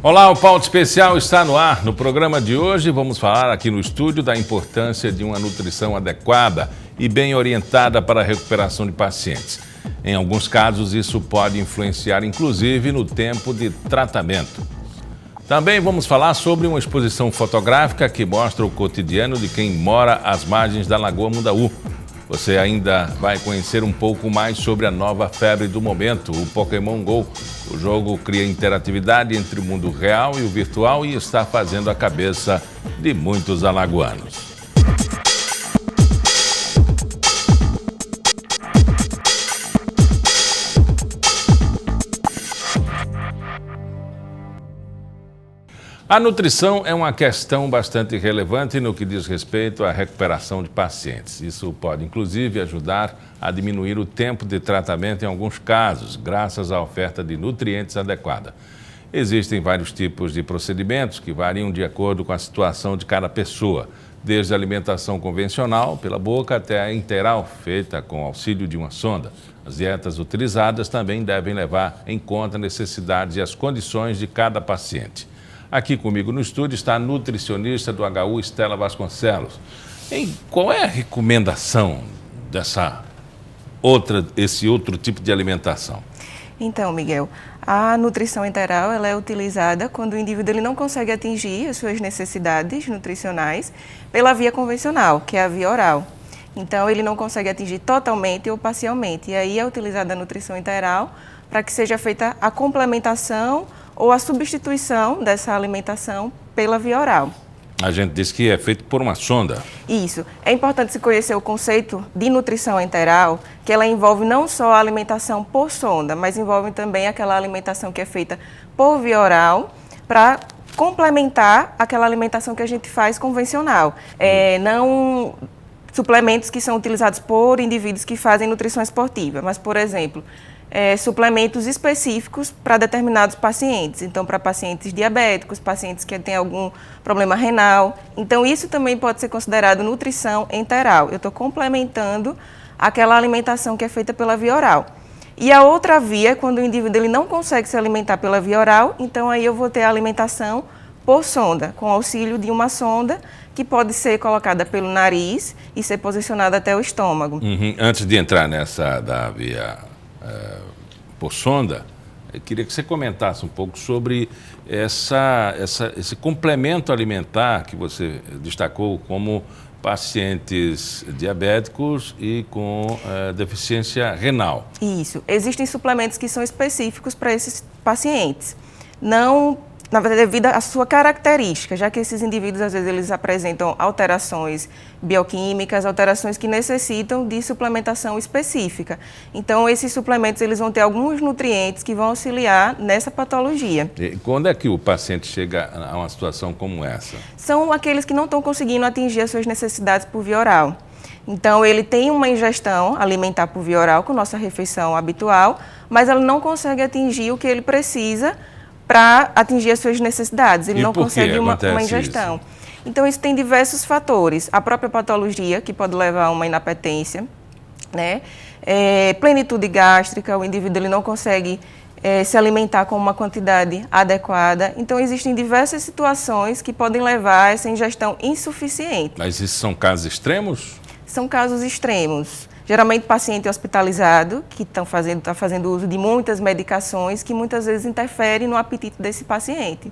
Olá, o Pauta Especial está no ar. No programa de hoje vamos falar aqui no estúdio da importância de uma nutrição adequada e bem orientada para a recuperação de pacientes. Em alguns casos, isso pode influenciar inclusive no tempo de tratamento. Também vamos falar sobre uma exposição fotográfica que mostra o cotidiano de quem mora às margens da Lagoa Mundaú. Você ainda vai conhecer um pouco mais sobre a nova febre do momento, o Pokémon GO. O jogo cria interatividade entre o mundo real e o virtual e está fazendo a cabeça de muitos alagoanos. A nutrição é uma questão bastante relevante no que diz respeito à recuperação de pacientes. Isso pode, inclusive, ajudar a diminuir o tempo de tratamento em alguns casos, graças à oferta de nutrientes adequada. Existem vários tipos de procedimentos que variam de acordo com a situação de cada pessoa, desde a alimentação convencional, pela boca, até a interal, feita com auxílio de uma sonda. As dietas utilizadas também devem levar em conta as necessidades e as condições de cada paciente. Aqui comigo no estúdio está a nutricionista do HU, Estela Vasconcelos. Qual é a recomendação esse outro tipo de alimentação? Então, Miguel, a nutrição enteral ela é utilizada quando o indivíduo ele não consegue atingir as suas necessidades nutricionais pela via convencional, que é a via oral. Então, ele não consegue atingir totalmente ou parcialmente. E aí é utilizada a nutrição enteral para que seja feita a complementação ou a substituição dessa alimentação pela via oral. A gente diz que é feito por uma sonda. Isso. É importante se conhecer o conceito de nutrição enteral, que ela envolve não só a alimentação por sonda, mas envolve também aquela alimentação que é feita por via oral para complementar aquela alimentação que a gente faz convencional. Não suplementos que são utilizados por indivíduos que fazem nutrição esportiva, mas, por exemplo, suplementos específicos para determinados pacientes. Então, para pacientes diabéticos, pacientes que têm algum problema renal. Então, isso também pode ser considerado nutrição enteral. Eu estou complementando aquela alimentação que é feita pela via oral. E a outra via, quando o indivíduo ele não consegue se alimentar pela via oral, então aí eu vou ter a alimentação por sonda, com auxílio de uma sonda que pode ser colocada pelo nariz e ser posicionada até o estômago. Antes de entrar nessa da via por sonda, eu queria que você comentasse um pouco sobre esse complemento alimentar que você destacou como pacientes diabéticos e com deficiência renal. Isso. Existem suplementos que são específicos para esses pacientes. Não, na verdade, devido à sua característica, já que esses indivíduos, às vezes, eles apresentam alterações bioquímicas, alterações que necessitam de suplementação específica. Então, esses suplementos, eles vão ter alguns nutrientes que vão auxiliar nessa patologia. E quando é que o paciente chega a uma situação como essa? São aqueles que não estão conseguindo atingir as suas necessidades por via oral. Então, ele tem uma ingestão alimentar por via oral com nossa refeição habitual, mas ele não consegue atingir o que ele precisa para atingir as suas necessidades. Ele não consegue uma ingestão. Isso? Então, isso tem diversos fatores. A própria patologia, que pode levar a uma inapetência, né? Plenitude gástrica, o indivíduo ele não consegue se alimentar com uma quantidade adequada. Então, existem diversas situações que podem levar a essa ingestão insuficiente. Mas esses são casos extremos? São casos extremos. Geralmente, paciente hospitalizado, que está fazendo uso de muitas medicações, que muitas vezes interferem no apetite desse paciente.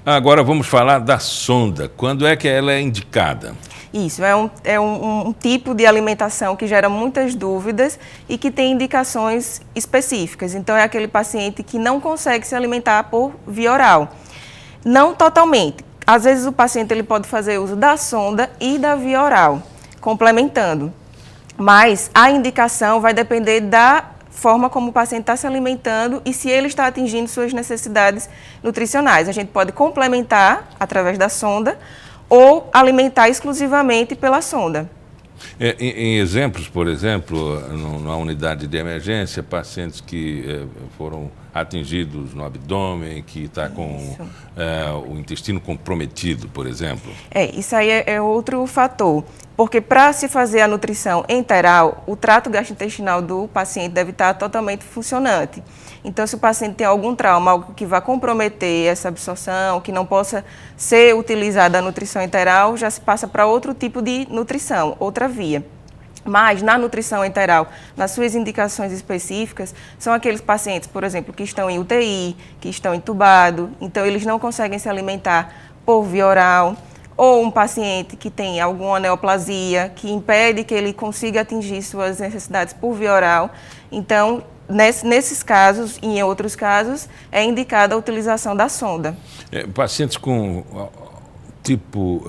Agora vamos falar da sonda. Quando é que ela é indicada? Isso, é um tipo de alimentação que gera muitas dúvidas e que tem indicações específicas. Então, é aquele paciente que não consegue se alimentar por via oral. Não totalmente. Às vezes, o paciente ele pode fazer uso da sonda e da via oral, complementando. Mas a indicação vai depender da forma como o paciente está se alimentando e se ele está atingindo suas necessidades nutricionais. A gente pode complementar através da sonda ou alimentar exclusivamente pela sonda. Em exemplos, por exemplo, na unidade de emergência, pacientes que foram atingidos no abdômen, que está com o intestino comprometido, por exemplo. Isso aí é outro fator. Porque para se fazer a nutrição enteral, o trato gastrointestinal do paciente deve estar totalmente funcionante. Então, se o paciente tem algum trauma, algo que vá comprometer essa absorção, que não possa ser utilizada a nutrição enteral, já se passa para outro tipo de nutrição, outra via. Mas na nutrição enteral, nas suas indicações específicas, são aqueles pacientes, por exemplo, que estão em UTI, que estão entubados, então eles não conseguem se alimentar por via oral, ou um paciente que tem alguma neoplasia, que impede que ele consiga atingir suas necessidades por via oral. Então, nesses casos e em outros casos, é indicada a utilização da sonda. Pacientes com tipo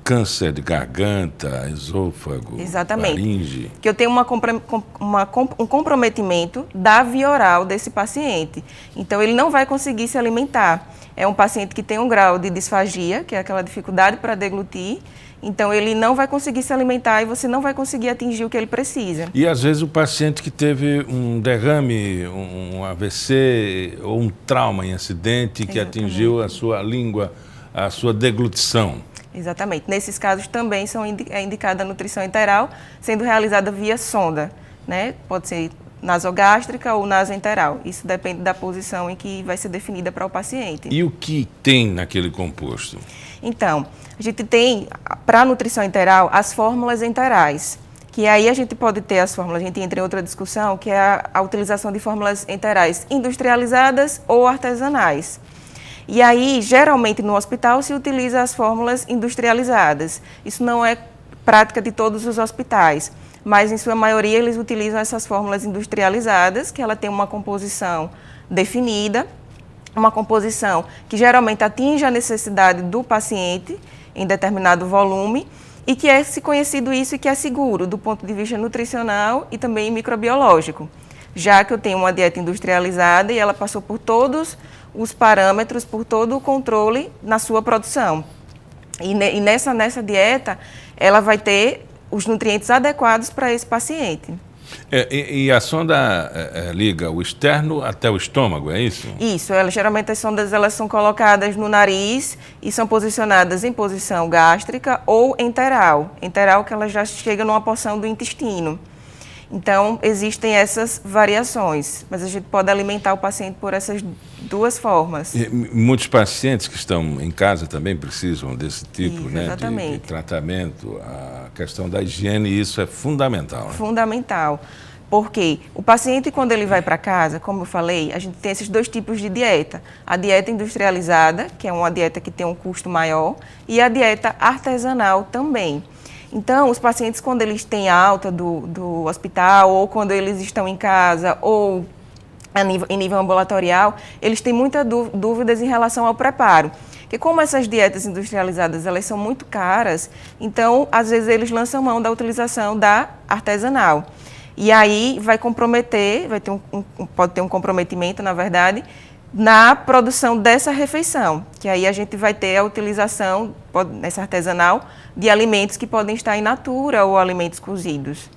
câncer de garganta, esôfago, faringe. Que eu tenho um comprometimento da via oral desse paciente. Então, ele não vai conseguir se alimentar. É um paciente que tem um grau de disfagia, que é aquela dificuldade para deglutir. Então, ele não vai conseguir se alimentar e você não vai conseguir atingir o que ele precisa. E, às vezes, o paciente que teve um derrame, um AVC ou um trauma em acidente que atingiu a sua língua, a sua deglutição. Exatamente. Nesses casos também é indicada a nutrição enteral, sendo realizada via sonda, né? Pode ser nasogástrica ou nasoenteral. Isso depende da posição em que vai ser definida para o paciente. E o que tem naquele composto? Então, a gente tem, para a nutrição enteral, as fórmulas enterais, que aí a gente pode ter as fórmulas, a gente entra em outra discussão, que é a utilização de fórmulas enterais industrializadas ou artesanais. E aí, geralmente, no hospital se utiliza as fórmulas industrializadas. Isso não é prática de todos os hospitais, mas, em sua maioria, eles utilizam essas fórmulas industrializadas, que ela tem uma composição definida, uma composição que geralmente atinge a necessidade do paciente em determinado volume e que é conhecido isso e que é seguro do ponto de vista nutricional e também microbiológico, já que eu tenho uma dieta industrializada e ela passou por todos os parâmetros, por todo o controle na sua produção. E nessa dieta, ela vai ter os nutrientes adequados para esse paciente. E a sonda liga o externo até o estômago, é isso? Isso, geralmente as sondas elas são colocadas no nariz e são posicionadas em posição gástrica ou enteral. Enteral que ela já chega numa porção do intestino. Então, existem essas variações, mas a gente pode alimentar o paciente por essas duas formas. E muitos pacientes que estão em casa também precisam desse tipo, né, de tratamento, a questão da higiene, isso é fundamental. Né? Fundamental, porque o paciente, quando ele vai para casa, como eu falei, a gente tem esses dois tipos de dieta. A dieta industrializada, que é uma dieta que tem um custo maior, e a dieta artesanal também. Então, os pacientes, quando eles têm alta do hospital, ou quando eles estão em casa, ou em nível ambulatorial, eles têm muitas dúvidas em relação ao preparo. Porque como essas dietas industrializadas, elas são muito caras, então, às vezes, eles lançam mão da utilização da artesanal. E aí vai comprometer, pode ter um comprometimento, na verdade, na produção dessa refeição, que aí a gente vai ter a utilização, nessa artesanal, de alimentos que podem estar in natura ou alimentos cozidos.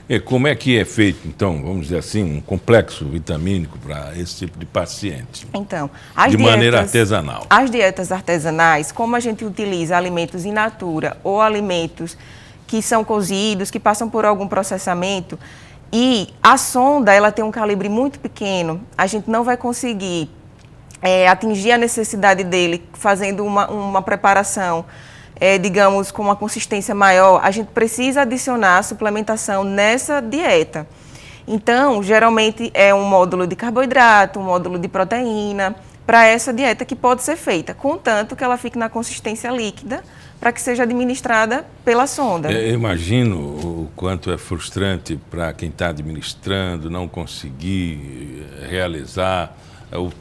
E como é que é feito, então, vamos dizer assim, um complexo vitamínico para esse tipo de paciente? Então, maneira artesanal. As dietas artesanais, como a gente utiliza alimentos in natura ou alimentos que são cozidos, que passam por algum processamento, e a sonda ela tem um calibre muito pequeno, a gente não vai conseguir atingir a necessidade dele fazendo uma preparação, digamos, com uma consistência maior. A gente precisa adicionar suplementação nessa dieta. Então, geralmente é um módulo de carboidrato, um módulo de proteína, para essa dieta que pode ser feita, contanto que ela fique na consistência líquida, para que seja administrada pela sonda. Eu imagino o quanto é frustrante para quem está administrando, não conseguir realizar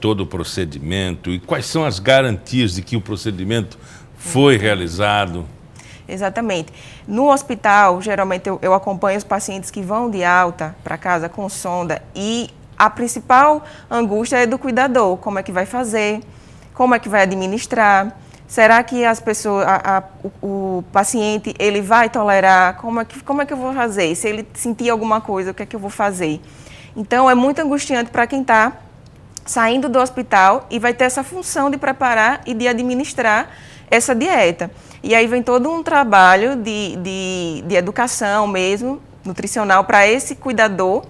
todo o procedimento. E quais são as garantias de que o procedimento foi realizado? Exatamente. No hospital, geralmente eu acompanho os pacientes que vão de alta para casa com sonda e a principal angústia é do cuidador, como é que vai fazer, como é que vai administrar, será que as pessoas, o paciente ele vai tolerar, como é que eu vou fazer, se ele sentir alguma coisa, o que é que eu vou fazer. Então é muito angustiante para quem está saindo do hospital e vai ter essa função de preparar e de administrar essa dieta. E aí vem todo um trabalho de educação mesmo, nutricional, para esse cuidador,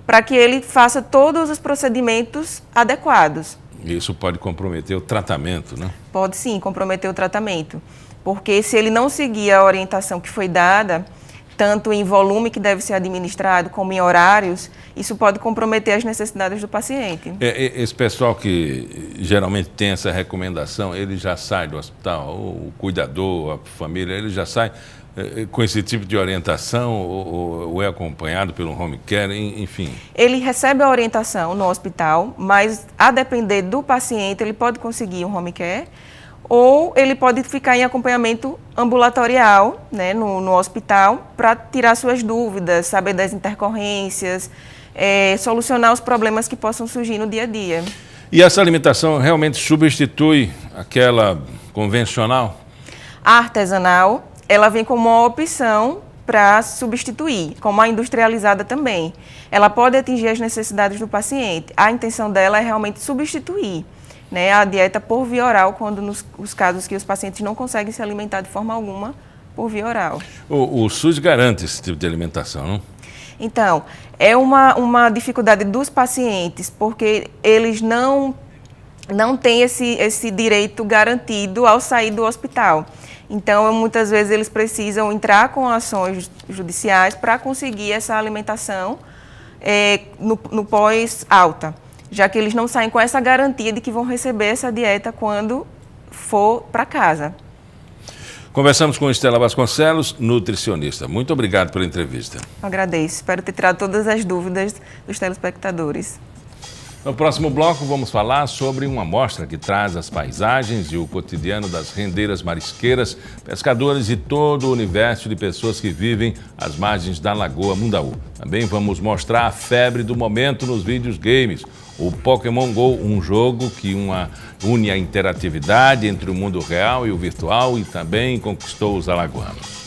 para que ele faça todos os procedimentos adequados. Isso pode comprometer o tratamento, né? Pode sim comprometer o tratamento, porque se ele não seguir a orientação que foi dada, tanto em volume que deve ser administrado, como em horários, isso pode comprometer as necessidades do paciente. Esse pessoal que geralmente tem essa recomendação, ele já sai do hospital, o cuidador, a família, ele já sai com esse tipo de orientação ou é acompanhado pelo home care, enfim? Ele recebe a orientação no hospital, mas a depender do paciente, ele pode conseguir um home care ou ele pode ficar em acompanhamento ambulatorial, né, no hospital, para tirar suas dúvidas, saber das intercorrências, solucionar os problemas que possam surgir no dia a dia. E essa alimentação realmente substitui aquela convencional? A artesanal, ela vem como uma opção para substituir, como a industrializada também. Ela pode atingir as necessidades do paciente. A intenção dela é realmente substituir, né, a dieta por via oral, quando nos casos que os pacientes não conseguem se alimentar de forma alguma por via oral. O SUS garante esse tipo de alimentação, não? Então, é uma dificuldade dos pacientes, porque eles não têm esse direito garantido ao sair do hospital. Então, muitas vezes eles precisam entrar com ações judiciais para conseguir essa alimentação no pós-alta, já que eles não saem com essa garantia de que vão receber essa dieta quando for para casa. Conversamos com Estela Vasconcelos, nutricionista. Muito obrigado pela entrevista. Agradeço. Espero ter tirado todas as dúvidas dos telespectadores. No próximo bloco, vamos falar sobre uma mostra que traz as paisagens e o cotidiano das rendeiras marisqueiras, pescadores e todo o universo de pessoas que vivem às margens da Lagoa Mundaú. Também vamos mostrar a febre do momento nos vídeos games, o Pokémon GO, um jogo que une a interatividade entre o mundo real e o virtual e também conquistou os alagoanos.